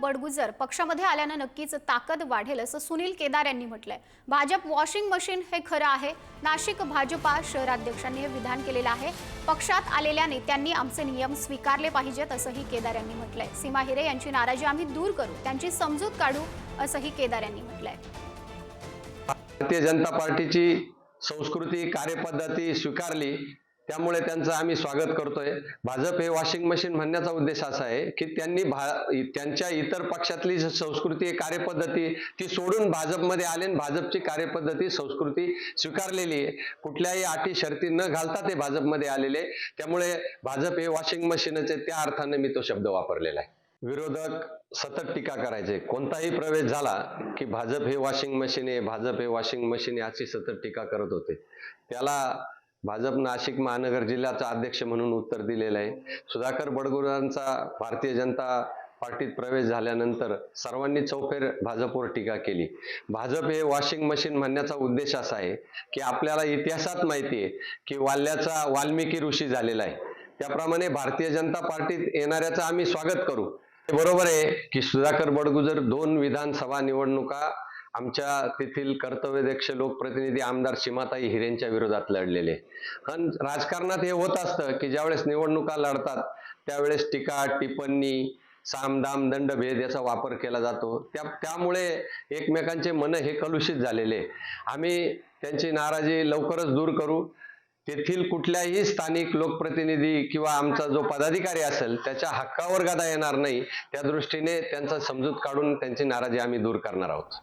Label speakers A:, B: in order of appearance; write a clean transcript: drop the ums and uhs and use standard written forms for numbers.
A: बडगुजर पक्षामध्ये आल्यानं नक्कीच ताकद वाढेल असं सुनील केदार यांनी म्हटलंय। भाजप वॉशिंग मशीन हे खरं आहे। नाशिक भाजपा शहराध्यक्षांनी हे विधान केलेलं आहे। पक्षात आलेल्या नेत्यांनी आमचे नियम स्वीकारले पाहिजेत असंही केदार यांनी म्हटलंय। सीमा हिरे यांची नाराजी आम्ही दूर करू, त्यांची समजूत काढू असंही केदार यांनी म्हटलंय।
B: भारतीय जनता पार्टीची संस्कृती कार्यपद्धती स्वीकारली, त्यामुळे त्यांचं आम्ही स्वागत करतोय। भाजप हे वॉशिंग मशीन म्हणण्याचा उद्देश असा आहे की त्यांनी त्यांच्या इतर पक्षातली संस्कृती कार्यपद्धती ती सोडून भाजपमध्ये आले आणि भाजपची कार्यपद्धती संस्कृती स्वीकारलेली आहे। कुठल्याही अटी शर्ती न घालता ते भाजपमध्ये आलेले, त्यामुळे भाजप हे वॉशिंग मशीनचे त्या अर्थाने मी तो शब्द वापरलेला आहे। विरोधक सतत टीका करायचे, कोणताही प्रवेश झाला की भाजप हे वॉशिंग मशीन आहे, भाजप हे वॉशिंग मशीन आहे अशी सतत टीका करत होते। त्याला भाजप नाशिक महानगर जिल्ह्याचा अध्यक्ष म्हणून उत्तर दिलेलं आहे। सुधाकर बडगुजरांचा भारतीय जनता पार्टीत प्रवेश झाल्यानंतर सर्वांनी चौफेर भाजपवर टीका केली। भाजप हे वॉशिंग मशीन म्हणण्याचा उद्देश असा आहे की आपल्याला इतिहासात माहिती आहे की वाल्याचा वाल्मिकी ऋषी झालेला आहे, त्याप्रमाणे भारतीय जनता पार्टीत येणाऱ्याचं आम्ही स्वागत करू। बरोबर आहे की सुधाकर बडगुजर 2 विधानसभा निवडणुका आमच्या तेथील कर्तव्यदक्ष लोकप्रतिनिधी आमदार सीमाताई हिरेंच्या विरोधात लढलेले। आणि राजकारणात हे होत असतं की ज्यावेळेस निवडणुका लढतात त्यावेळेस टीका टिप्पणी सामदाम दंडभेद याचा वापर केला जातो। त्यामुळे एकमेकांचे मन हे कलुषित झालेले। आम्ही त्यांची नाराजी लवकरच दूर करू। तेथील कुठल्याही स्थानिक लोकप्रतिनिधी किंवा आमचा जो पदाधिकारी असेल त्याच्या हक्कावर गदा येणार नाही, त्या दृष्टीने त्यांचा समजूत काढून त्यांची नाराजी आम्ही दूर करणार आहोत।